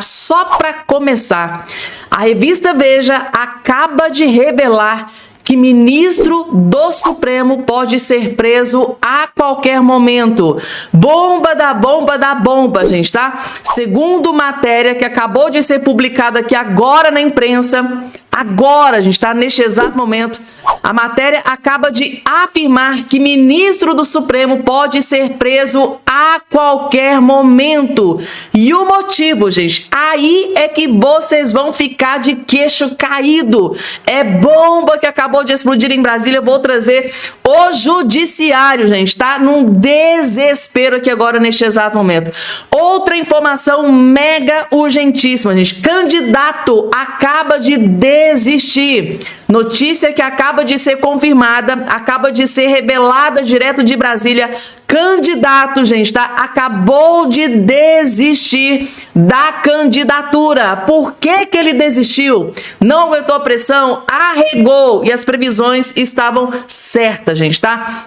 Só para começar, a revista Veja acaba de revelar que ministro do Supremo pode ser preso a qualquer momento. Bomba da bomba da bomba, gente, tá? Segundo matéria que acabou de ser publicada aqui agora na imprensa, agora, gente, tá? Neste exato momento, a matéria acaba de afirmar que ministro do Supremo pode ser preso a qualquer momento. E o motivo, gente, aí é que vocês vão ficar de queixo caído. É bomba que acabou de explodir em Brasília. Eu vou trazer o judiciário, gente, tá? Num desespero aqui agora neste exato momento. Outra informação mega urgentíssima, gente. Candidato acaba de desistir. Notícia que acaba de ser confirmada, acaba de ser revelada direto de Brasília. Candidato, gente, tá? Acabou de desistir da candidatura. Por que que ele desistiu? Não aguentou a pressão, arregou e as previsões estavam certas, gente, tá?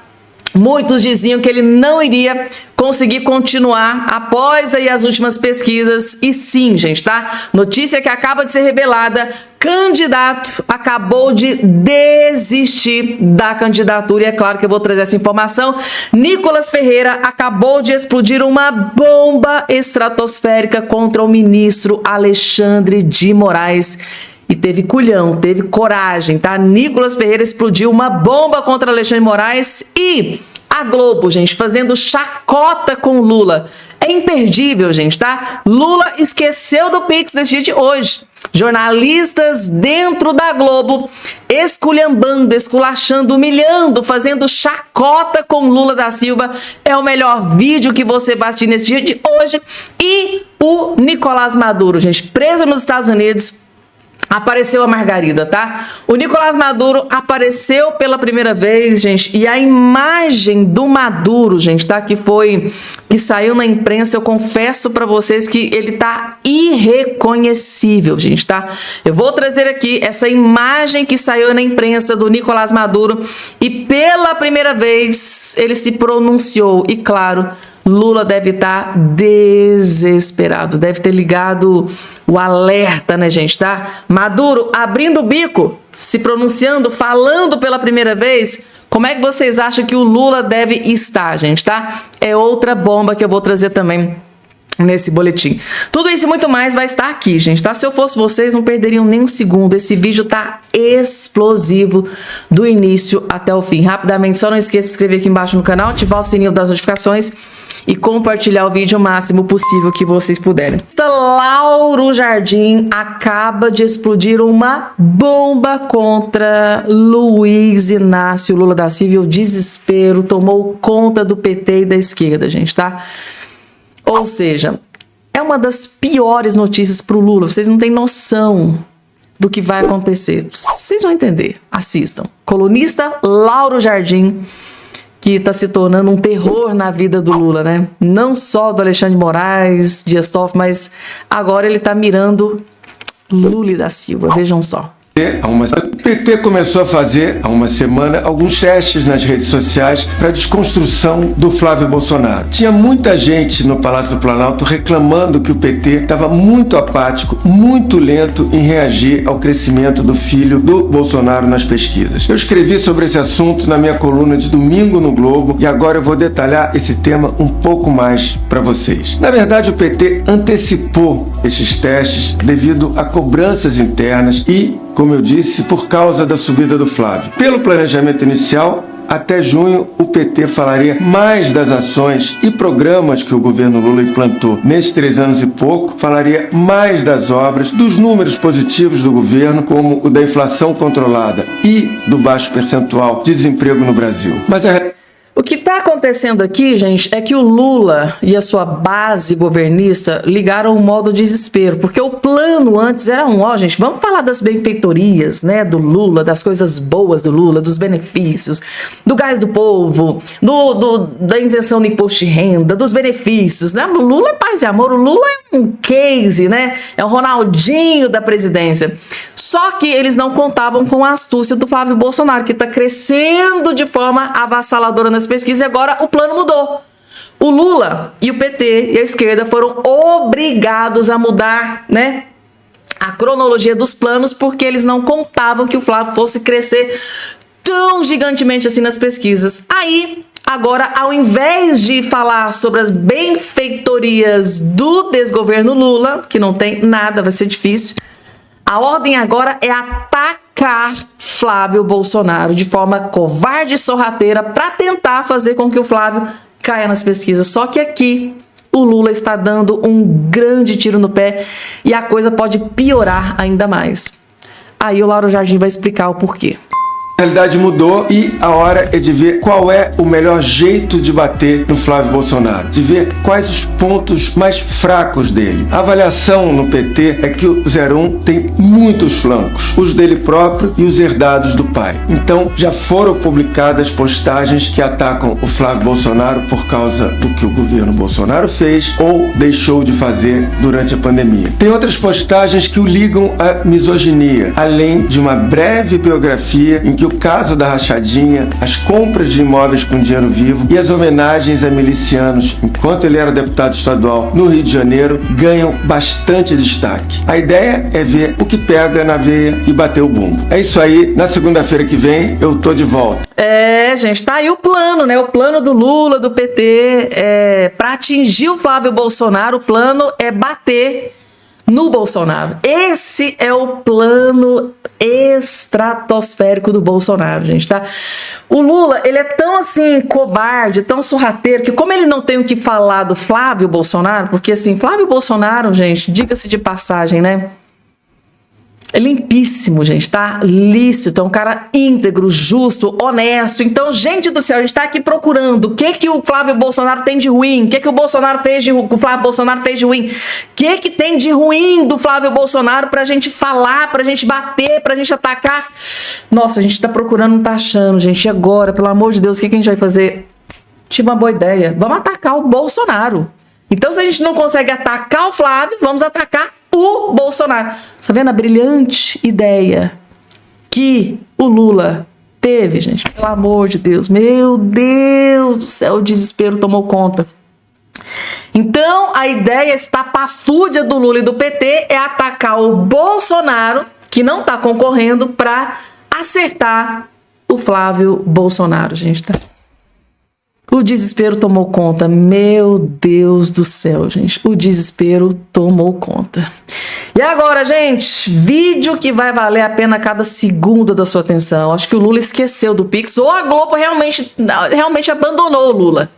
Muitos diziam que ele não iria conseguir continuar após aí as últimas pesquisas. E sim, gente, tá? Notícia que acaba de ser revelada. Candidato acabou de desistir da candidatura. E é claro que eu vou trazer essa informação. Nicolas Ferreira acabou de explodir uma bomba estratosférica contra o ministro Alexandre de Moraes. E teve culhão, teve coragem, tá? Nicolas Ferreira explodiu uma bomba contra Alexandre de Moraes e a Globo, gente, fazendo chacota com Lula. É imperdível, gente, tá? Lula esqueceu do Pix desse dia de hoje. Jornalistas dentro da Globo esculhambando, esculachando, humilhando, fazendo chacota com Lula da Silva. É o melhor vídeo que você vai assistir nesse dia de hoje. E o Nicolás Maduro, gente, preso nos Estados Unidos. Apareceu a Margarida, tá? O Nicolás Maduro apareceu pela primeira vez, gente, e a imagem do Maduro, gente, tá? Que saiu na imprensa, eu confesso pra vocês que ele tá irreconhecível, gente, tá? Eu vou trazer aqui essa imagem que saiu na imprensa do Nicolás Maduro e pela primeira vez ele se pronunciou e, claro, Lula deve estar desesperado, deve ter ligado o alerta, né, gente, tá? Maduro abrindo o bico, se pronunciando, falando pela primeira vez. Como é que vocês acham que o Lula deve estar, gente, tá? É outra bomba que eu vou trazer também nesse boletim. Tudo isso e muito mais vai estar aqui, gente, tá? Se eu fosse vocês, não perderiam nem um segundo. Esse vídeo tá explosivo do início até o fim. Rapidamente, só não esqueça de se inscrever aqui embaixo no canal, ativar o sininho das notificações e compartilhar o vídeo o máximo possível que vocês puderem. Lauro Jardim acaba de explodir uma bomba contra Luiz Inácio Lula da Silva. O desespero tomou conta do PT e da esquerda, gente, tá? Ou seja, é uma das piores notícias para o Lula. Vocês não têm noção do que vai acontecer. Vocês vão entender. Assistam. Colunista Lauro Jardim, que está se tornando um terror na vida do Lula, né? Não só do Alexandre de Moraes, Dias Toffoli, mas agora ele está mirando Lula da Silva. Vejam só. O PT começou a fazer, há uma semana, alguns testes nas redes sociais para a desconstrução do Flávio Bolsonaro. Tinha muita gente no Palácio do Planalto reclamando que o PT estava muito apático, muito lento em reagir ao crescimento do filho do Bolsonaro nas pesquisas. Eu escrevi sobre esse assunto na minha coluna de domingo no Globo e agora eu vou detalhar esse tema um pouco mais para vocês. Na verdade, o PT antecipou esses testes devido a cobranças internas e, como eu disse, por causa da subida do Flávio. Pelo planejamento inicial, até junho, o PT falaria mais das ações e programas que o governo Lula implantou nesses 3 anos e pouco, falaria mais das obras, dos números positivos do governo, como o da inflação controlada e do baixo percentual de desemprego no Brasil. Mas o que está acontecendo aqui, gente, é que o Lula e a sua base governista ligaram o modo desespero, porque o plano antes era gente, vamos falar das benfeitorias, né, do Lula, das coisas boas do Lula, dos benefícios, do gás do povo, da isenção do imposto de renda, dos benefícios, né? O Lula é paz e amor, o Lula é um case, né? É o Ronaldinho da presidência. Só que eles não contavam com a astúcia do Flávio Bolsonaro, que está crescendo de forma avassaladora nas pesquisas, e agora o plano mudou. O Lula e o PT e a esquerda foram obrigados a mudar, né, a cronologia dos planos, porque eles não contavam que o Flávio fosse crescer tão gigantemente assim nas pesquisas. Aí, agora, ao invés de falar sobre as benfeitorias do desgoverno Lula, que não tem nada, vai ser difícil, a ordem agora é atacar Flávio Bolsonaro de forma covarde e sorrateira para tentar fazer com que o Flávio caia nas pesquisas. Só que aqui o Lula está dando um grande tiro no pé e a coisa pode piorar ainda mais. Aí o Lauro Jardim vai explicar o porquê. A realidade mudou e a hora é de ver qual é o melhor jeito de bater no Flávio Bolsonaro, de ver quais os pontos mais fracos dele. A avaliação no PT é que o 01 tem muitos flancos, os dele próprio e os herdados do pai. Então já foram publicadas postagens que atacam o Flávio Bolsonaro por causa do que o governo Bolsonaro fez ou deixou de fazer durante a pandemia. Tem outras postagens que o ligam à misoginia, além de uma breve biografia em que o caso da rachadinha, as compras de imóveis com dinheiro vivo e as homenagens a milicianos, enquanto ele era deputado estadual no Rio de Janeiro, ganham bastante destaque. A ideia é ver o que pega na veia e bater o bumbo. É isso aí, na segunda-feira que vem eu tô de volta. Gente, tá aí o plano, né? O plano do Lula, do PT, para atingir o Flávio Bolsonaro, o plano é bater no Bolsonaro. Esse é o plano estratosférico do Bolsonaro, gente, tá? O Lula, ele é tão assim covarde, tão sorrateiro, que como ele não tem o que falar do Flávio Bolsonaro, porque assim, Flávio Bolsonaro, gente, diga-se de passagem, né? É limpíssimo, gente, tá? Lícito, é um cara íntegro, justo, honesto. Então, gente do céu, a gente tá aqui procurando o que o Flávio Bolsonaro tem de ruim, o que o Bolsonaro fez o Flávio Bolsonaro fez de ruim, o que tem de ruim do Flávio Bolsonaro pra gente falar, pra gente bater, pra gente atacar. Nossa, a gente tá procurando, não tá achando, gente. E agora, pelo amor de Deus, o que a gente vai fazer? Tive uma boa ideia. Vamos atacar o Bolsonaro. Então, se a gente não consegue atacar o Flávio, vamos atacar o Bolsonaro. Tá vendo a brilhante ideia que o Lula teve, gente? Pelo amor de Deus. Meu Deus do céu, o desespero tomou conta. Então, a ideia estapafúrdia do Lula e do PT é atacar o Bolsonaro, que não tá concorrendo, para acertar o Flávio Bolsonaro, gente, tá? O desespero tomou conta. Meu Deus do céu, gente. O desespero tomou conta. E agora, gente, vídeo que vai valer a pena cada segundo da sua atenção. Acho que o Lula esqueceu do Pix, ou a Globo realmente abandonou o Lula.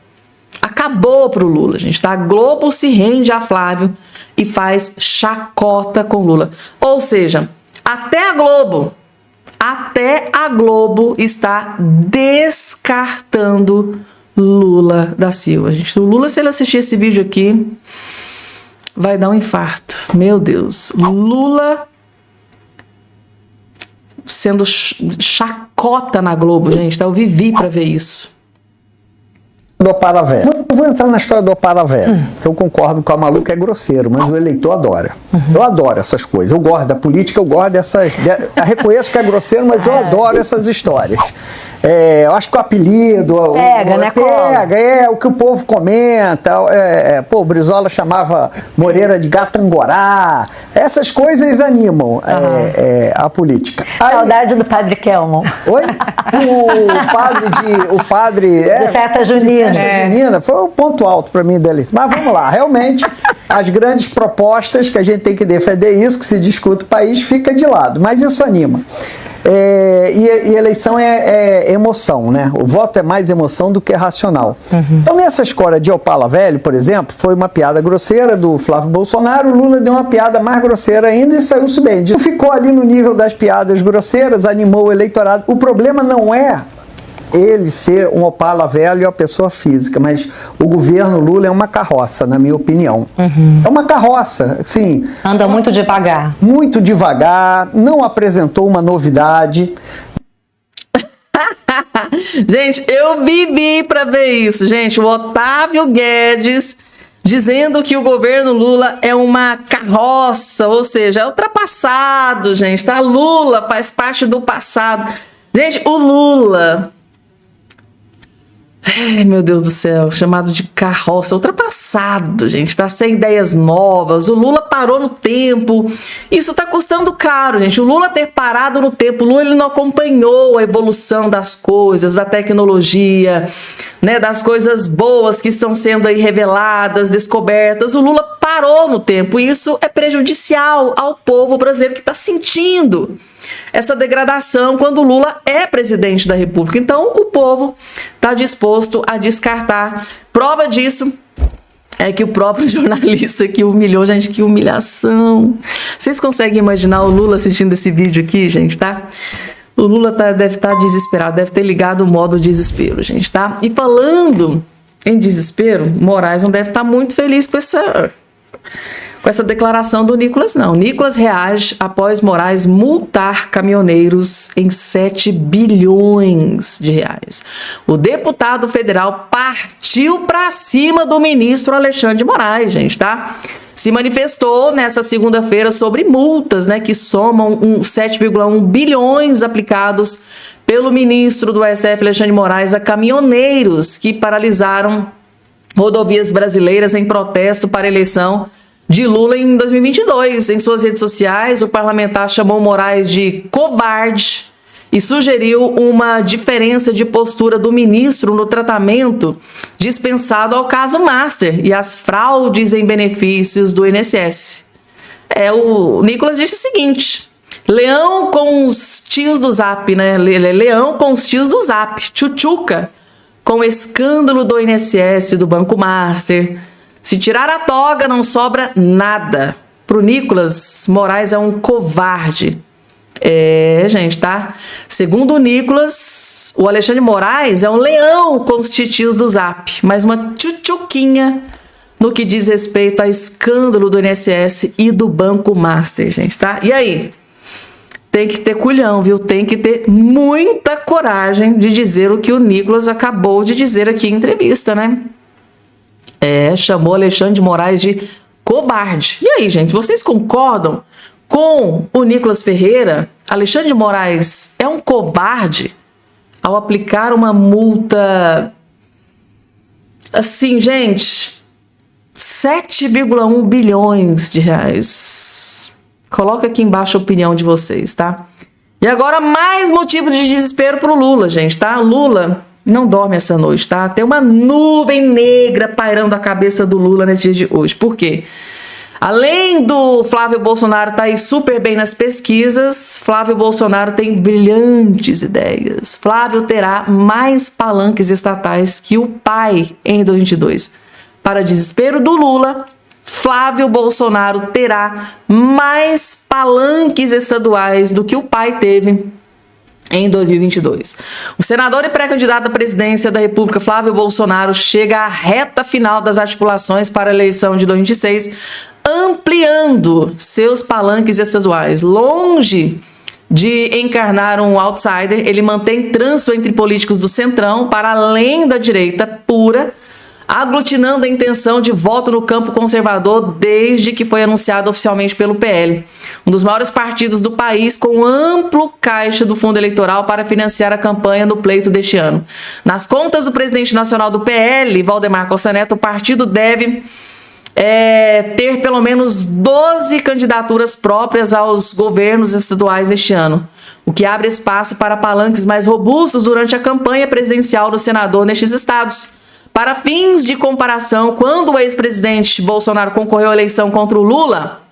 Acabou pro Lula, gente, tá? A Globo se rende a Flávio e faz chacota com o Lula. Ou seja, até a Globo está descartando Lula da Silva, gente. O Lula, se ele assistir esse vídeo aqui, vai dar um infarto. Meu Deus. Lula sendo chacota na Globo, gente. Eu vivi pra ver isso. Do Opala Velho. Eu vou entrar na história do Opala Velho, que eu concordo com a Malu que é grosseiro, mas o eleitor adora. Eu adoro essas coisas. Eu gosto da política, eu gosto dessas... Eu reconheço que é grosseiro, mas eu adoro essas histórias. Eu acho que o apelido... Pega, o que o povo comenta. O Brizola chamava Moreira de Gatangorá. Essas coisas animam a política. Saudade do Padre Kelmon. Oi? O padre... de festa junina. Junina foi o ponto alto para mim deles. Mas vamos lá, realmente, as grandes propostas que a gente tem que defender, isso que se discute o país, fica de lado. Mas isso anima. E eleição é emoção, né? O voto é mais emoção do que racional. Então, nessa escola de Opala Velho, por exemplo, foi uma piada grosseira do Flávio Bolsonaro, o Lula deu uma piada mais grosseira ainda e saiu-se bem. Ficou ali no nível das piadas grosseiras, animou o eleitorado. O problema não é ele ser um Opala Velho e uma pessoa física, mas o governo Lula é uma carroça, na minha opinião. É uma carroça, assim... Anda muito devagar. Muito devagar, não apresentou uma novidade. Gente, eu vivi para ver isso, gente. O Otávio Guedes dizendo que o governo Lula é uma carroça, ou seja, é ultrapassado, gente, tá? Lula faz parte do passado. Gente, o Lula... Ai, meu Deus do céu, chamado de carroça, ultrapassado, gente, tá sem ideias novas, o Lula parou no tempo, isso tá custando caro, gente, o Lula ter parado no tempo, o Lula ele não acompanhou a evolução das coisas, da tecnologia, né, das coisas boas que estão sendo aí reveladas, descobertas, o Lula parou no tempo, e isso é prejudicial ao povo brasileiro que está sentindo essa degradação quando o Lula é presidente da República. Então, o povo está disposto a descartar. Prova disso é que o próprio jornalista que humilhou, gente, que humilhação. Vocês conseguem imaginar o Lula assistindo esse vídeo aqui, gente, tá? O Lula deve estar desesperado, deve ter ligado o modo desespero, gente, tá? E falando em desespero, Moraes não deve estar muito feliz com essa declaração do Nicolas, não. Nicolas reage após Moraes multar caminhoneiros em 7 bilhões de reais. O deputado federal partiu para cima do ministro Alexandre de Moraes, gente, tá? Se manifestou nessa segunda-feira sobre multas, né, que somam 7,1 bilhões aplicados pelo ministro do STF, Alexandre de Moraes, a caminhoneiros que paralisaram rodovias brasileiras em protesto para a eleição de Lula em 2022. Em suas redes sociais, o parlamentar chamou Moraes de covarde e sugeriu uma diferença de postura do ministro no tratamento dispensado ao caso Master e às fraudes em benefícios do INSS. O Nicolas disse o seguinte: leão com os tios do Zap, né? Leão com os tios do Zap, tchutchuca com o escândalo do INSS, do Banco Master. Se tirar a toga, não sobra nada. Pro Nicolas, Moraes é um covarde. Gente, tá? Segundo o Nicolas, o Alexandre de Moraes é um leão com os titios do Zap, mas uma tchutchuquinha no que diz respeito a escândalo do INSS e do Banco Master, gente, tá? E aí? Tem que ter culhão, viu? Tem que ter muita coragem de dizer o que o Nicolas acabou de dizer aqui em entrevista, né? Chamou Alexandre de Moraes de covarde. E aí, gente, vocês concordam com o Nicolas Ferreira? Alexandre de Moraes é um covarde ao aplicar uma multa assim, gente, 7,1 bilhões de reais. Coloca aqui embaixo a opinião de vocês, tá? E agora mais motivo de desespero pro Lula, gente, tá? Lula não dorme essa noite, tá? Tem uma nuvem negra pairando a cabeça do Lula nesse dia de hoje. Por quê? Além do Flávio Bolsonaro estar aí super bem nas pesquisas, Flávio Bolsonaro tem brilhantes ideias. Flávio terá mais palanques estatais que o pai em 2022. Para desespero do Lula, Flávio Bolsonaro terá mais palanques estaduais do que o pai teve em 2022. O senador e pré-candidato à presidência da República, Flávio Bolsonaro, chega à reta final das articulações para a eleição de 2026, ampliando seus palanques estaduais. Longe de encarnar um outsider, ele mantém trânsito entre políticos do centrão para além da direita pura, aglutinando a intenção de voto no campo conservador desde que foi anunciado oficialmente pelo PL, um dos maiores partidos do país, com amplo caixa do fundo eleitoral para financiar a campanha no pleito deste ano. Nas contas do presidente nacional do PL, Valdemar Costa Neto, o partido deve ter pelo menos 12 candidaturas próprias aos governos estaduais este ano, o que abre espaço para palanques mais robustos durante a campanha presidencial do senador nestes estados. Para fins de comparação, quando o ex-presidente Bolsonaro concorreu à eleição contra o Lula,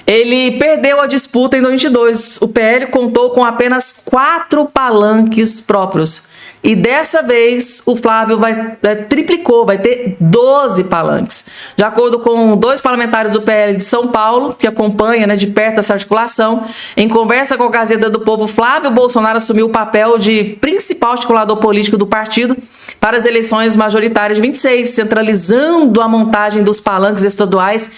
ele perdeu a disputa em 2022. O PL contou com apenas 4 palanques próprios. E dessa vez o Flávio triplicou, vai ter 12 palanques. De acordo com 2 parlamentares do PL de São Paulo, que acompanham de perto essa articulação, em conversa com a Gazeta do Povo, Flávio Bolsonaro assumiu o papel de principal articulador político do partido para as eleições majoritárias de 26, centralizando a montagem dos palanques estaduais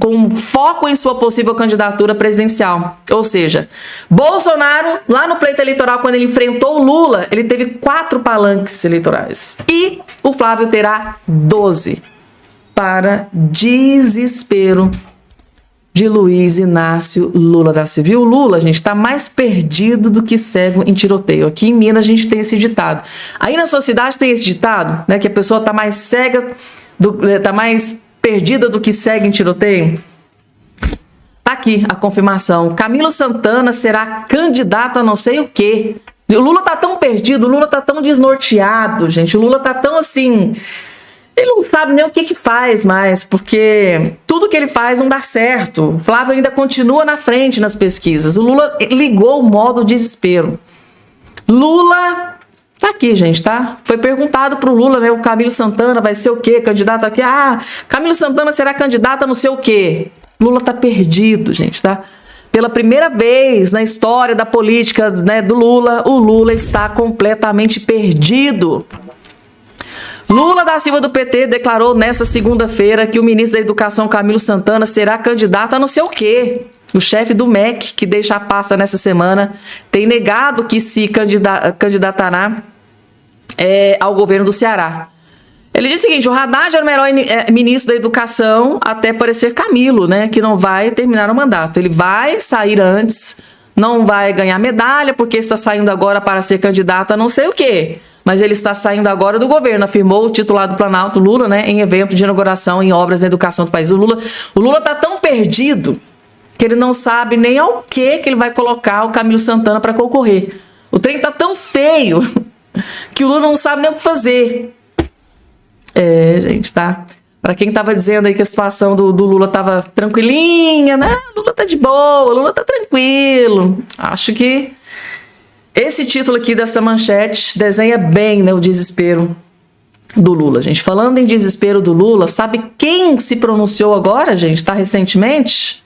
com foco em sua possível candidatura presidencial. Ou seja, Bolsonaro, lá no pleito eleitoral, quando ele enfrentou o Lula, ele teve 4 palanques eleitorais. E o Flávio terá 12, para desespero de Luiz Inácio Lula da Silva. E o Lula, gente, está mais perdido do que cego em tiroteio. Aqui em Minas a gente tem esse ditado. Aí na sua cidade tem esse ditado, né? Que a pessoa está mais cega, está mais perdida do que cega em tiroteio. Tá aqui a confirmação. Camilo Santana será candidato a não sei o quê. O Lula tá tão perdido, o Lula tá tão desnorteado, gente. O Lula tá tão assim... Ele não sabe nem o que faz mais, porque tudo que ele faz não dá certo. O Flávio ainda continua na frente nas pesquisas. O Lula ligou o modo desespero. Lula... Tá aqui, gente, tá? Foi perguntado pro Lula, né? O Camilo Santana vai ser o quê? Candidato aqui? Ah, Camilo Santana será candidato a não sei o quê. Lula tá perdido, gente, tá? Pela primeira vez na história da política, né, do Lula, o Lula está completamente perdido. Lula da Silva do PT declarou nesta segunda-feira que o ministro da Educação, Camilo Santana, será candidato a não sei o quê. O chefe do MEC, que deixa a pasta nessa semana, tem negado que se candidatará ao governo do Ceará. Ele disse o seguinte: o Haddad era o melhor ministro da Educação até parecer Camilo, né, que não vai terminar o mandato. Ele vai sair antes, não vai ganhar medalha, porque está saindo agora para ser candidato a não sei o quê. Mas ele está saindo agora do governo, afirmou o titular do Planalto, Lula, né, em evento de inauguração em obras da educação do país. O Lula está tão perdido que ele não sabe nem ao que ele vai colocar o Camilo Santana para concorrer. O trem está tão feio que o Lula não sabe nem o que fazer. Gente, tá? Para quem tava dizendo aí que a situação do Lula tava tranquilinha, né? O Lula tá de boa, o Lula tá tranquilo. Acho que esse título aqui dessa manchete desenha bem, né, o desespero do Lula, gente. Falando em desespero do Lula, sabe quem se pronunciou agora, gente, tá, recentemente?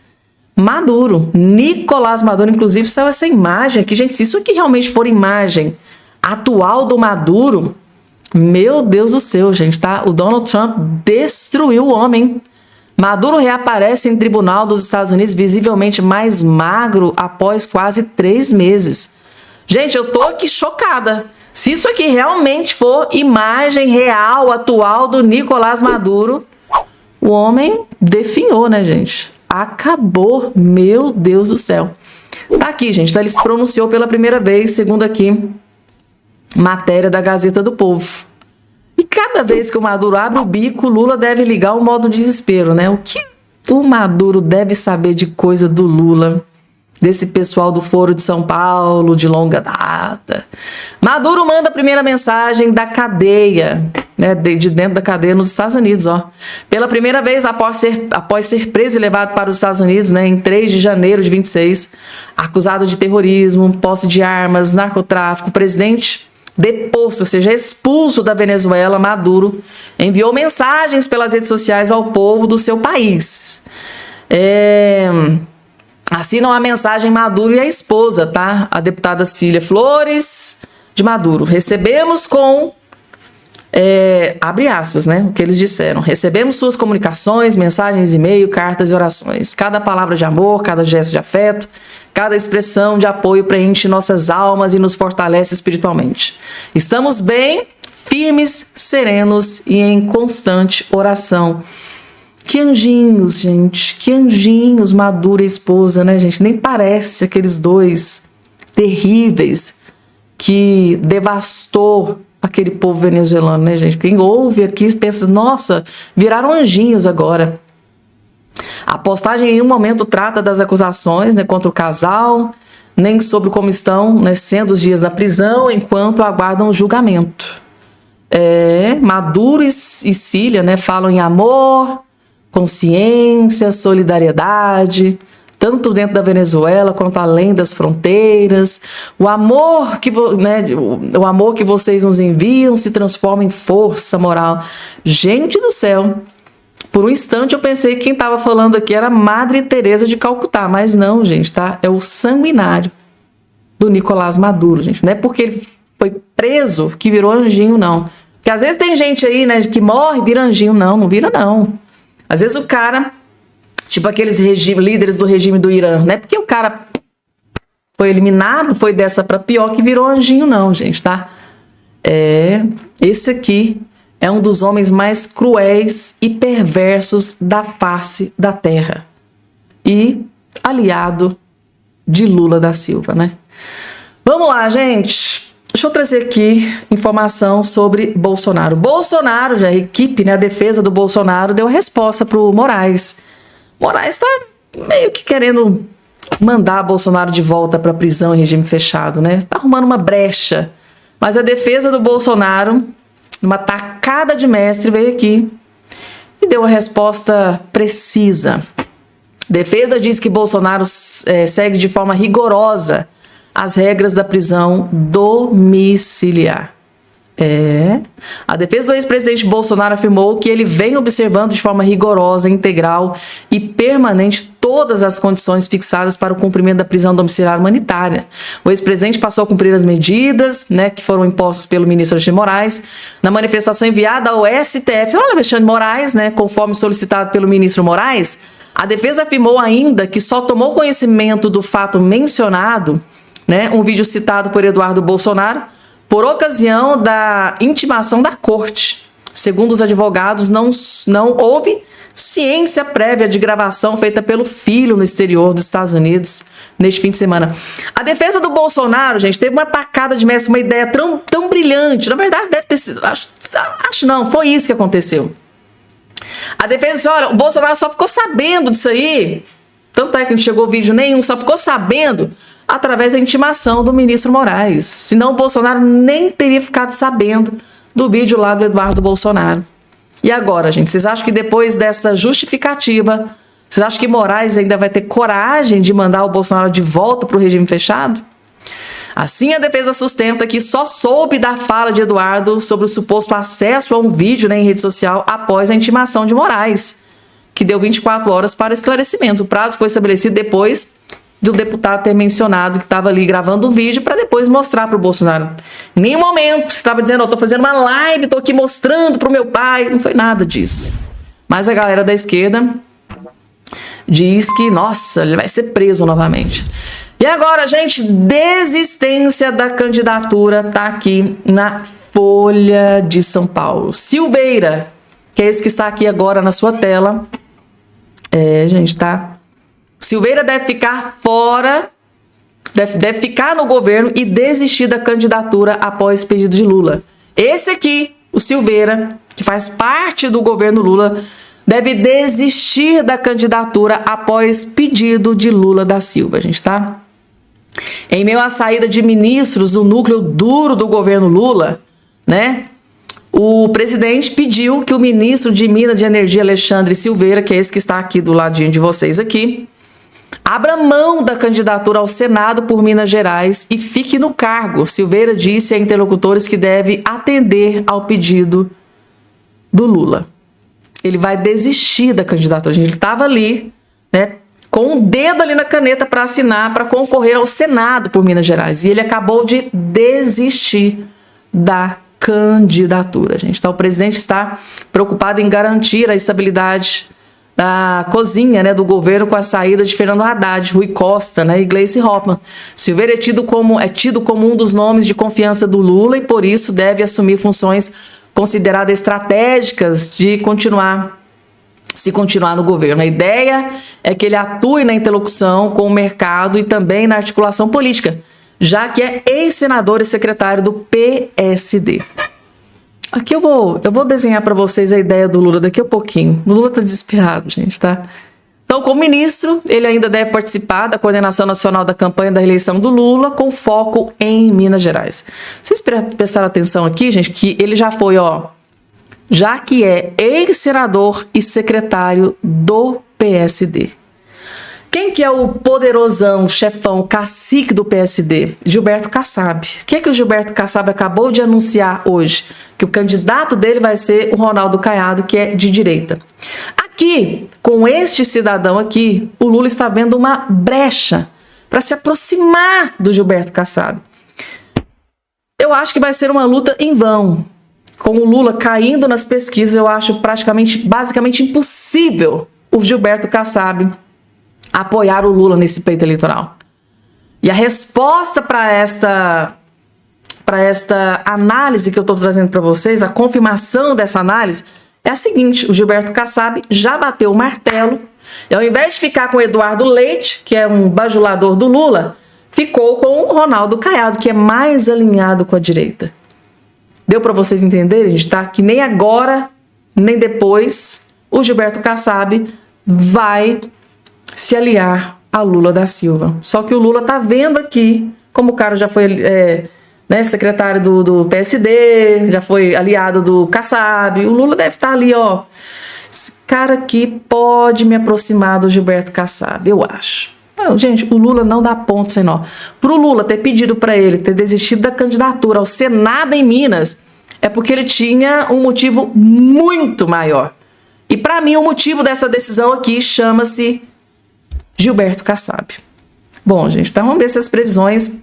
Maduro. Nicolás Maduro, inclusive, saiu essa imagem aqui. Gente, se isso aqui realmente for imagem atual do Maduro, meu Deus do céu, gente, tá? O Donald Trump destruiu o homem. Maduro reaparece em tribunal dos Estados Unidos, visivelmente mais magro após quase 3 meses. Gente, eu tô aqui chocada. Se isso aqui realmente for imagem real, atual do Nicolás Maduro, o homem definhou, né, gente? Acabou, meu Deus do céu. Tá aqui, gente, tá? Ele se pronunciou pela primeira vez, segundo aqui, matéria da Gazeta do Povo. E cada vez que o Maduro abre o bico, o Lula deve ligar o modo desespero, né? O que o Maduro deve saber de coisa do Lula, desse pessoal do Foro de São Paulo, de longa data? Maduro manda a primeira mensagem da cadeia, né, de dentro da cadeia nos Estados Unidos, ó. Pela primeira vez após ser preso e levado para os Estados Unidos, né, em 3 de janeiro de 26, acusado de terrorismo, posse de armas, narcotráfico, o presidente deposto, ou seja, expulso da Venezuela, Maduro enviou mensagens pelas redes sociais ao povo do seu país. Assinam a mensagem Maduro e a esposa, tá? A deputada Cília Flores de Maduro. Recebemos com... abre aspas, né? O que eles disseram. Recebemos suas comunicações, mensagens, e-mail, cartas e orações. Cada palavra de amor, cada gesto de afeto, cada expressão de apoio preenche nossas almas e nos fortalece espiritualmente. Estamos bem, firmes, serenos e em constante oração. Que anjinhos, gente. Que anjinhos, Maduro e esposa, né, gente? Nem parece aqueles dois terríveis que devastou aquele povo venezuelano, né, gente? Quem ouve aqui pensa, nossa, viraram anjinhos agora. A postagem em nenhum momento trata das acusações, né, contra o casal, nem sobre como estão, né, sendo os dias na prisão enquanto aguardam o julgamento. Maduro e Cília, né, falam em amor, consciência, solidariedade, tanto dentro da Venezuela quanto além das fronteiras. O amor o amor que vocês nos enviam se transforma em força moral. Gente do céu, por um instante eu pensei que quem estava falando aqui era Madre Teresa de Calcutá, mas não, gente, tá? É o sanguinário do Nicolás Maduro, gente. Não é porque ele foi preso que virou anjinho, não. Porque às vezes tem gente aí, né, que morre e vira anjinho. Não vira, não. Às vezes o cara, tipo aqueles líderes do regime do Irã, não é porque o cara foi eliminado, foi dessa para pior que virou anjinho, não, gente, tá? Esse aqui é um dos homens mais cruéis e perversos da face da terra. e aliado de Lula da Silva, né? Vamos lá, gente. Deixa eu trazer aqui informação sobre Bolsonaro. Bolsonaro, já a equipe, né, a defesa do Bolsonaro, deu a resposta pro Moraes. Moraes está meio que querendo mandar Bolsonaro de volta para prisão em regime fechado, né? Tá arrumando uma brecha. Mas a defesa do Bolsonaro, numa tacada de mestre, veio aqui e deu a resposta precisa. Defesa diz que Bolsonaro segue de forma rigorosa as regras da prisão domiciliar. A defesa do ex-presidente Bolsonaro afirmou que ele vem observando de forma rigorosa, integral e permanente todas as condições fixadas para o cumprimento da prisão domiciliar humanitária. O ex-presidente passou a cumprir as medidas, né, que foram impostas pelo ministro Alexandre de Moraes na manifestação enviada ao STF. Olha, Alexandre de Moraes, né, conforme solicitado pelo ministro Moraes, a defesa afirmou ainda que só tomou conhecimento do fato mencionado, né, um vídeo citado por Eduardo Bolsonaro, por ocasião da intimação da corte. Segundo os advogados, não houve ciência prévia de gravação feita pelo filho no exterior dos Estados Unidos neste fim de semana. A defesa do Bolsonaro, gente, teve uma tacada de mestre, uma ideia tão brilhante. Na verdade, deve ter sido... Acho não, foi isso que aconteceu. A defesa disse, olha, o Bolsonaro só ficou sabendo disso aí, tanto é que não chegou vídeo nenhum, só ficou sabendo através da intimação do ministro Moraes. Senão o Bolsonaro nem teria ficado sabendo do vídeo lá do Eduardo Bolsonaro. E agora, gente, vocês acham que depois dessa justificativa, vocês acham que Moraes ainda vai ter coragem de mandar o Bolsonaro de volta para o regime fechado? Assim, a defesa sustenta que só soube da fala de Eduardo sobre o suposto acesso a um vídeo, né, em rede social após a intimação de Moraes, que deu 24 horas para esclarecimentos. O prazo foi estabelecido depois do deputado ter mencionado que estava ali gravando um vídeo para depois mostrar para o Bolsonaro. Em nenhum momento estava dizendo, estou fazendo uma live, estou aqui mostrando para o meu pai. Não foi nada disso. Mas a galera da esquerda diz que, nossa, ele vai ser preso novamente. E agora, gente, desistência da candidatura está aqui na Folha de São Paulo. Silveira, que é esse que está aqui agora na sua tela. Gente, tá? Silveira deve ficar fora, deve ficar no governo e desistir da candidatura após pedido de Lula. Esse aqui, o Silveira, que faz parte do governo Lula, deve desistir da candidatura após pedido de Lula da Silva, gente, tá? Em meio à saída de ministros do núcleo duro do governo Lula, né? O presidente pediu que o ministro de Minas e Energia, Alexandre Silveira, que é esse que está aqui do ladinho de vocês aqui, abra mão da candidatura ao Senado por Minas Gerais e fique no cargo. Silveira disse a interlocutores que deve atender ao pedido do Lula. Ele vai desistir da candidatura. Ele estava ali, né, com um dedo ali na caneta para assinar, para concorrer ao Senado por Minas Gerais. E ele acabou de desistir da candidatura, gente. Então, o presidente está preocupado em garantir a estabilidade da cozinha, né, do governo com a saída de Fernando Haddad, Rui Costa, né, e Gleice Hoffmann. Silveira é tido como um dos nomes de confiança do Lula e, por isso, deve assumir funções consideradas estratégicas de continuar no governo. A ideia é que ele atue na interlocução com o mercado e também na articulação política, já que é ex-senador e secretário do PSD. Aqui eu vou desenhar para vocês a ideia do Lula daqui a pouquinho. O Lula tá desesperado, gente, tá? Então, como ministro, ele ainda deve participar da coordenação nacional da campanha da reeleição do Lula, com foco em Minas Gerais. Vocês prestaram atenção aqui, gente, que ele já foi, já que é ex-senador e secretário do PSD. Quem que é o poderosão, chefão, cacique do PSD? Gilberto Kassab. O que é que o Gilberto Kassab acabou de anunciar hoje? Que o candidato dele vai ser o Ronaldo Caiado, que é de direita. Aqui, com este cidadão aqui, o Lula está vendo uma brecha para se aproximar do Gilberto Kassab. Eu acho que vai ser uma luta em vão. Com o Lula caindo nas pesquisas, eu acho basicamente impossível o Gilberto Kassab apoiar o Lula nesse pleito eleitoral. E a resposta para esta análise que eu estou trazendo para vocês, a confirmação dessa análise, é a seguinte: o Gilberto Kassab já bateu o martelo E ao invés de ficar com o Eduardo Leite, que é um bajulador do Lula, ficou com o Ronaldo Caiado, que é mais alinhado com a direita. Deu para vocês entenderem, gente, tá? Que nem agora, nem depois, o Gilberto Kassab vai se aliar a Lula da Silva. Só que o Lula tá vendo aqui, como o cara já foi secretário do PSD, já foi aliado do Kassab, o Lula deve estar ali, ó. Esse cara aqui pode me aproximar do Gilberto Kassab, eu acho. Não, gente, o Lula não dá ponto sem nó. Pro Lula ter pedido para ele ter desistido da candidatura ao Senado em Minas, é porque ele tinha um motivo muito maior. E para mim o motivo dessa decisão aqui chama-se Gilberto Kassab. Bom, gente, então vamos ver se as previsões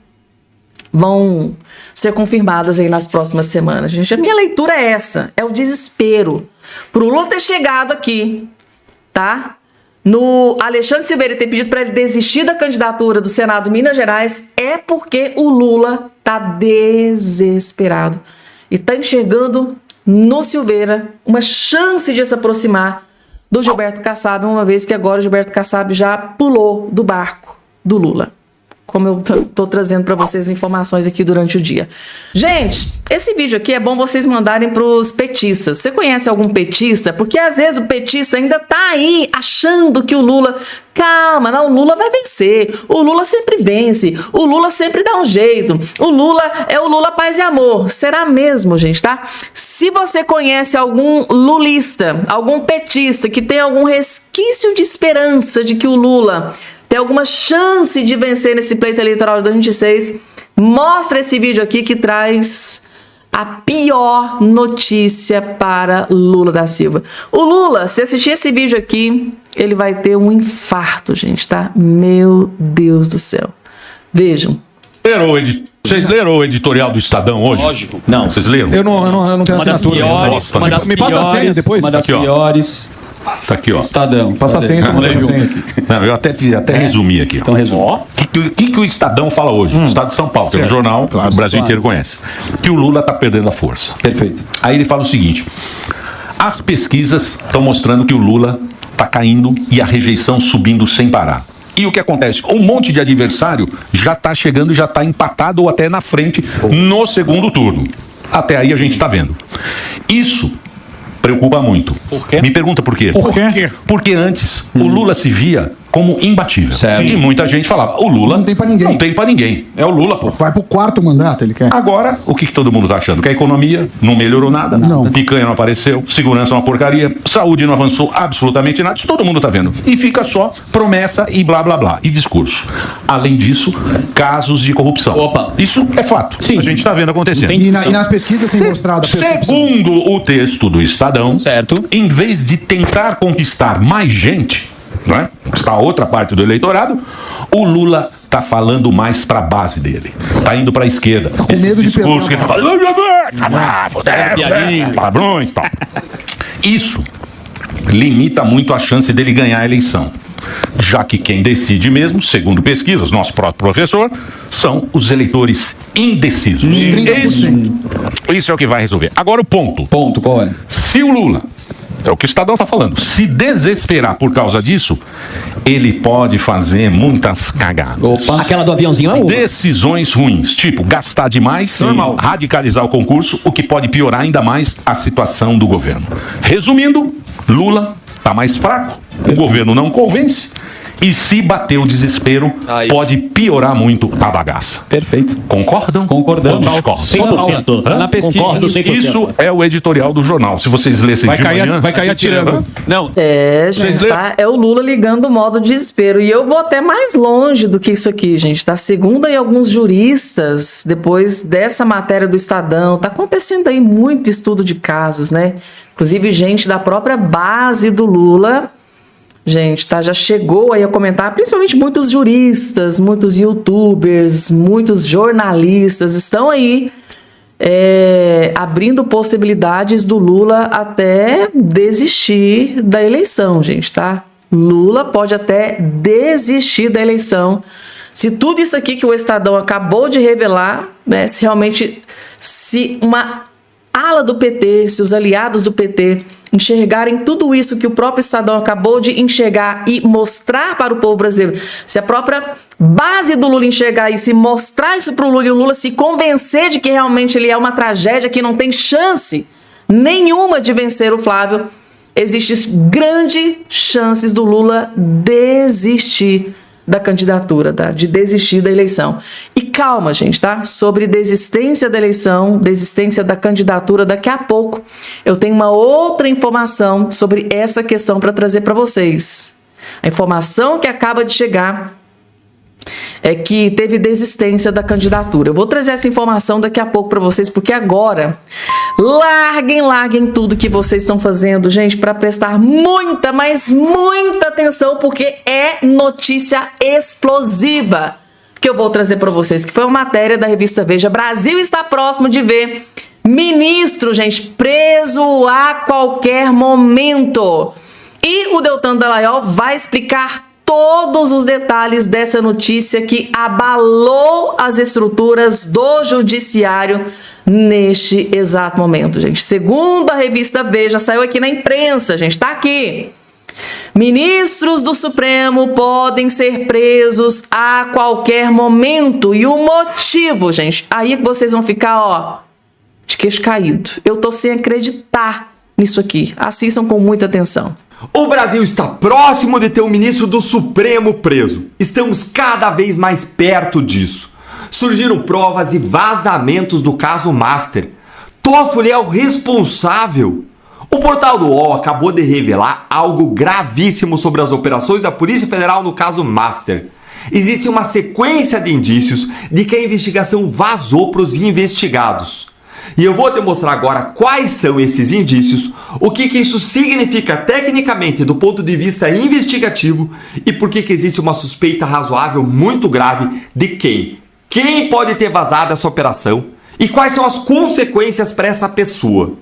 vão ser confirmadas aí nas próximas semanas. Gente, a minha leitura é essa, é o desespero. Pro Lula ter chegado aqui, tá? No Alexandre Silveira ter pedido para ele desistir da candidatura do Senado de Minas Gerais, é porque o Lula tá desesperado e tá enxergando no Silveira uma chance de se aproximar do Gilberto Kassab, uma vez que agora o Gilberto Kassab já pulou do barco do Lula. Como eu tô trazendo para vocês informações aqui durante o dia. Gente, esse vídeo aqui é bom vocês mandarem pros petistas. Você conhece algum petista? Porque às vezes o petista ainda tá aí achando que o Lula... Calma, não, o Lula vai vencer. O Lula sempre vence. O Lula sempre dá um jeito. O Lula é o Lula paz e amor. Será mesmo, gente, tá? Se você conhece algum lulista, algum petista que tem algum resquício de esperança de que o Lula tem alguma chance de vencer nesse pleito eleitoral de 2026, mostra esse vídeo aqui que traz a pior notícia para Lula da Silva. O Lula, se assistir esse vídeo aqui, ele vai ter um infarto, gente, tá? Meu Deus do céu. Vejam. Vocês leram o editorial do Estadão hoje? Lógico. Não. Vocês leram? Eu não tenho assinatura. Uma das Me passa a senha depois. Uma das Aqui, ó. piores. Tá aqui, ó. Estadão. Passa a senha que eu vou ler junto aqui. Não, eu até resumi aqui. Então resume. O que o Estadão fala hoje? O Estado de São Paulo, que é um jornal que o Brasil inteiro conhece. Que o Lula tá perdendo a força. Perfeito. Aí ele fala o seguinte: as pesquisas estão mostrando que o Lula tá caindo e a rejeição subindo sem parar. E o que acontece? Um monte de adversário já tá chegando, já tá empatado ou até na frente no segundo turno. Até aí a gente tá vendo. Isso preocupa muito. Por quê? Me pergunta por quê? Por quê? Porque antes o Lula se via como imbatível. Certo. E muita gente falava, o Lula Não tem pra ninguém. Não tem pra ninguém. É o Lula, pô. Vai pro quarto mandato, ele quer. Agora, o que todo mundo tá achando? Que a economia não melhorou nada, Não. picanha não apareceu, segurança é uma porcaria, saúde não avançou absolutamente nada, isso todo mundo tá vendo. E fica só promessa e blá blá blá, e discurso. Além disso, casos de corrupção. Opa. Isso é fato. Sim. A gente tá vendo acontecendo. Não tem- E nas pesquisas tem mostrado a percepção. Segundo o texto do Estadão, Certo. em vez de tentar conquistar mais gente, não é? Está a outra parte do eleitorado, o Lula tá falando mais para a base dele. Tá indo para a esquerda. com Esse medo de discurso que perder ele tá falando, Piadinha. palavrões e tal. Isso limita muito a chance dele ganhar a eleição. Já que quem decide mesmo, segundo pesquisas, nosso próprio professor, são os eleitores indecisos. 30%. Isso é o que vai resolver. Agora o ponto. Ponto, qual é? Se o Lula, é o que o Estadão está falando, se desesperar por causa disso, ele pode fazer muitas cagadas. Opa. Aquela do aviãozinho é uma. Decisões ruins, tipo gastar demais, radicalizar o concurso, o que pode piorar ainda mais a situação do governo. Resumindo, Lula está mais fraco, o governo não convence, e se bater o desespero, Aí. pode piorar muito a bagaça. Perfeito. Concordam? Concordamos. Ou discordam? 100%. Hã? Na pesquisa. Concordo 100%. Isso é o editorial do jornal. Se vocês lessem Vai de manhã... cair atirando. Não. É, Vocês gente, tá? É o Lula ligando o modo desespero. E eu vou até mais longe do que isso aqui, gente, tá? Segundo aí alguns juristas, depois dessa matéria do Estadão, tá acontecendo aí muito estudo de casos, né? Inclusive gente da própria base do Lula, gente, tá? Já chegou aí a comentar, principalmente muitos juristas, muitos youtubers, muitos jornalistas estão aí abrindo possibilidades do Lula até desistir da eleição, gente, tá? Lula pode até desistir da eleição. Se tudo isso aqui que o Estadão acabou de revelar, né, se realmente, se uma ala do PT, se os aliados do PT enxergarem tudo isso que o próprio Estadão acabou de enxergar e mostrar para o povo brasileiro, se a própria base do Lula enxergar isso e mostrar isso para o Lula e o Lula se convencer de que realmente ele é uma tragédia, que não tem chance nenhuma de vencer o Flávio, existem grandes chances do Lula desistir da candidatura, tá? De desistir da eleição. E calma, gente, tá? Sobre desistência da eleição, desistência da candidatura, daqui a pouco eu tenho uma outra informação sobre essa questão para trazer para vocês. A informação que acaba de chegar é que teve desistência da candidatura. Eu vou trazer essa informação daqui a pouco para vocês, porque agora larguem tudo que vocês estão fazendo, gente, para prestar muita, mas muita atenção, porque é notícia explosiva que eu vou trazer para vocês, que foi uma matéria da revista Veja. Brasil está próximo de ver ministro, gente, preso a qualquer momento. E o Deltan Dallagnol vai explicar todos os detalhes dessa notícia que abalou as estruturas do judiciário neste exato momento, gente. Segundo a revista Veja, saiu aqui na imprensa, gente, tá aqui. Ministros do Supremo podem ser presos a qualquer momento. E o motivo, gente, aí que vocês vão ficar, ó, de queixo caído. Eu tô sem acreditar nisso aqui. Assistam com muita atenção. O Brasil está próximo de ter um ministro do Supremo preso. Estamos cada vez mais perto disso. Surgiram provas e vazamentos do caso Master. Toffoli é o responsável. O portal do UOL acabou de revelar algo gravíssimo sobre as operações da Polícia Federal no caso Master. Existe uma sequência de indícios de que a investigação vazou para os investigados. E eu vou te mostrar agora quais são esses indícios, o que isso significa tecnicamente do ponto de vista investigativo e por que existe uma suspeita razoável muito grave de quem pode ter vazado essa operação e quais são as consequências para essa pessoa.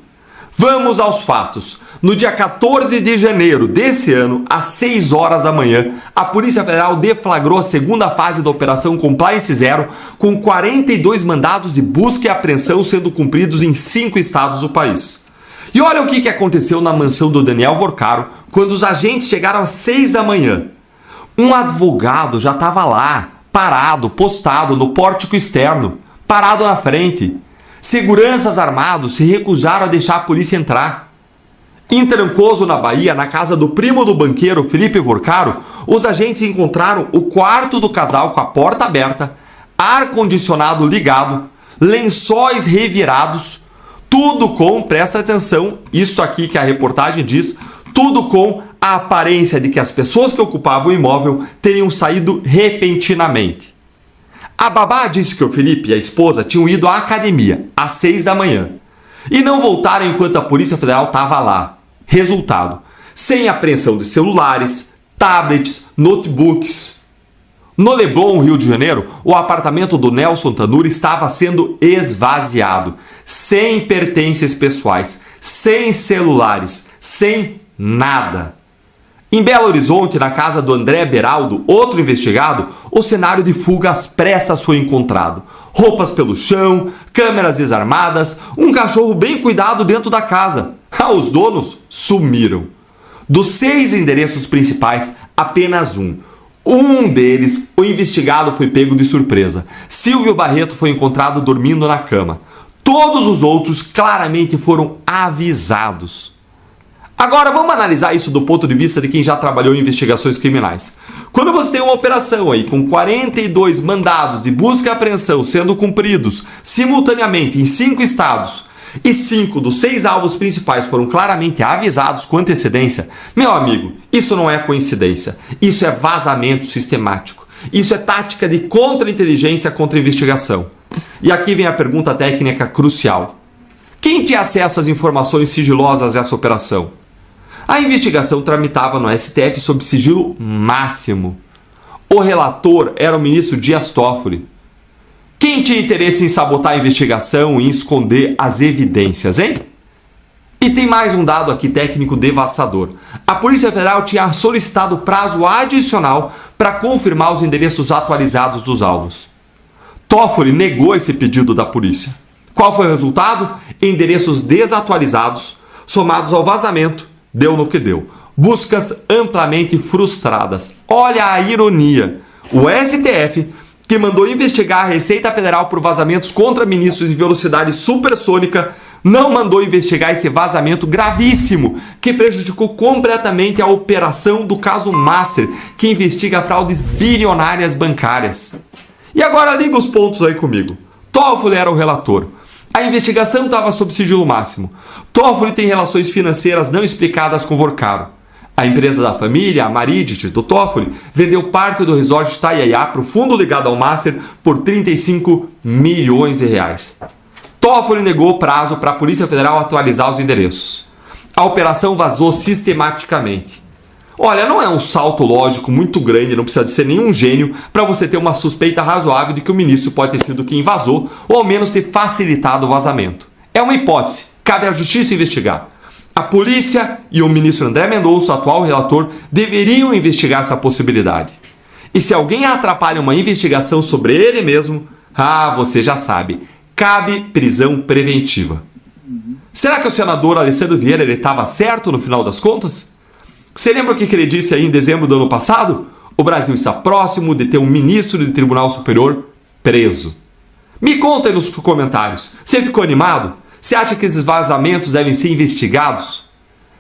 Vamos aos fatos. No dia 14 de janeiro desse ano, às 6 horas da manhã, a Polícia Federal deflagrou a segunda fase da Operação Compliance Zero, com 42 mandados de busca e apreensão sendo cumpridos em 5 estados do país. E olha o que aconteceu na mansão do Daniel Vorcaro quando os agentes chegaram às 6 da manhã. Um advogado já estava lá, parado, postado no pórtico externo, parado na frente. Seguranças armados se recusaram a deixar a polícia entrar. Em Trancoso, na Bahia, na casa do primo do banqueiro Felipe Vorcaro, os agentes encontraram o quarto do casal com a porta aberta, ar-condicionado ligado, lençóis revirados, tudo com, presta atenção, isto aqui que a reportagem diz, tudo com a aparência de que as pessoas que ocupavam o imóvel teriam saído repentinamente. A babá disse que o Felipe e a esposa tinham ido à academia às 6 da manhã e não voltaram enquanto a Polícia Federal estava lá. Resultado: sem apreensão de celulares, tablets, notebooks. No Leblon, Rio de Janeiro, o apartamento do Nelson Tanuri estava sendo esvaziado, sem pertences pessoais, sem celulares, sem nada. Em Belo Horizonte, na casa do André Beraldo, outro investigado, o cenário de fuga às pressas foi encontrado. Roupas pelo chão, câmeras desarmadas, um cachorro bem cuidado dentro da casa. Os donos sumiram. Dos 6 endereços principais, apenas um. Um deles, o investigado foi pego de surpresa. Silvio Barreto foi encontrado dormindo na cama. Todos os outros claramente foram avisados. Agora vamos analisar isso do ponto de vista de quem já trabalhou em investigações criminais. Quando você tem uma operação aí com 42 mandados de busca e apreensão sendo cumpridos simultaneamente em 5 estados e 5 dos 6 alvos principais foram claramente avisados com antecedência, meu amigo, isso não é coincidência, isso é vazamento sistemático, isso é tática de contra-inteligência contra investigação. E aqui vem a pergunta técnica crucial. Quem tinha acesso às informações sigilosas dessa operação? A investigação tramitava no STF sob sigilo máximo. O relator era o ministro Dias Toffoli. Quem tinha interesse em sabotar a investigação e em esconder as evidências, hein? E tem mais um dado aqui técnico devastador. A Polícia Federal tinha solicitado prazo adicional para confirmar os endereços atualizados dos alvos. Toffoli negou esse pedido da polícia. Qual foi o resultado? Endereços desatualizados, Somados ao vazamento, deu no que deu. Buscas amplamente frustradas. Olha a ironia. O STF, que mandou investigar a Receita Federal por vazamentos contra ministros de velocidade supersônica, não mandou investigar esse vazamento gravíssimo que prejudicou completamente a operação do caso Master, que investiga fraudes bilionárias bancárias. E agora liga os pontos aí comigo. Toffoli era o relator. A investigação estava sob sigilo máximo. Toffoli tem relações financeiras não explicadas com Vorcaro. A empresa da família, a Maridit, do Toffoli, vendeu parte do resort Itaiaia para o fundo ligado ao Master por 35 milhões de reais. Toffoli negou prazo para a Polícia Federal atualizar os endereços. A operação vazou sistematicamente. Olha, não é um salto lógico muito grande, não precisa de ser nenhum gênio para você ter uma suspeita razoável de que o ministro pode ter sido quem vazou ou ao menos ter facilitado o vazamento. É uma hipótese, cabe à justiça investigar. A polícia e o ministro André Mendonça, atual relator, deveriam investigar essa possibilidade. E se alguém atrapalha uma investigação sobre ele mesmo, você já sabe, cabe prisão preventiva. Será que o senador Alessandro Vieira estava certo no final das contas? Você lembra o que ele disse aí em dezembro do ano passado? O Brasil está próximo de ter um ministro do Tribunal Superior preso. Me conta aí nos comentários. Você ficou animado? Você acha que esses vazamentos devem ser investigados?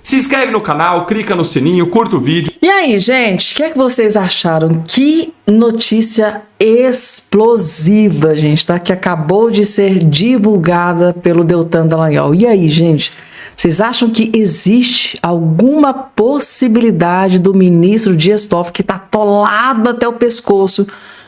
Se inscreve no canal, clica no sininho, curta o vídeo. E aí, gente, o que é que vocês acharam? Que notícia explosiva, gente, tá? Que acabou de ser divulgada pelo Deltan Dallagnol. E aí, gente? Vocês acham que existe alguma possibilidade do ministro Dias Toffoli, que está atolado até o pescoço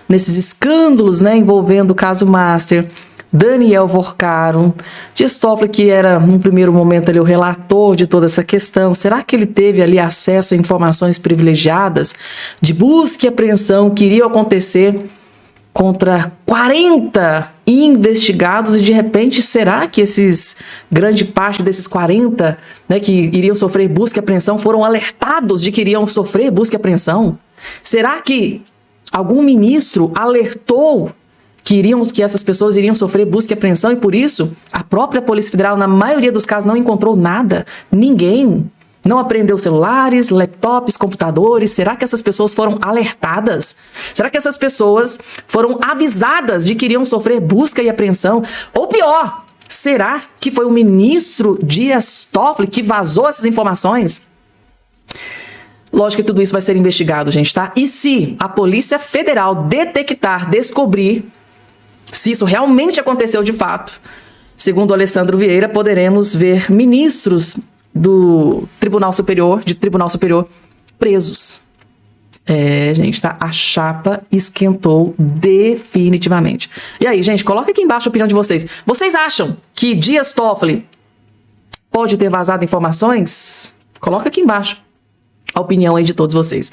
nesses escândalos, né, envolvendo o caso Master, Daniel Vorcaro, Dias Toffoli, que era, num primeiro momento, ali, o relator de toda essa questão, será que ele teve ali acesso a informações privilegiadas de busca e apreensão que iriam acontecer contra 40 investigados e, de repente, será que grande parte desses 40, né, que iriam sofrer busca e apreensão foram alertados de que iriam sofrer busca e apreensão? Será que algum ministro alertou que essas pessoas iriam sofrer busca e apreensão e, por isso, a própria Polícia Federal, na maioria dos casos, não encontrou nada? Ninguém. Não apreendeu celulares, laptops, computadores. Será que essas pessoas foram alertadas? Será que essas pessoas foram avisadas de que iriam sofrer busca e apreensão? Ou pior, será que foi o ministro Dias Toffoli que vazou essas informações? Lógico que tudo isso vai ser investigado, gente, tá? E se a Polícia Federal descobrir se isso realmente aconteceu de fato, segundo o Alessandro Vieira, poderemos ver ministros do Tribunal Superior presos. Gente, tá? A chapa esquentou definitivamente. E aí, gente, coloca aqui embaixo a opinião de vocês. Vocês acham que Dias Toffoli pode ter vazado informações? Coloca aqui embaixo a opinião aí de todos vocês.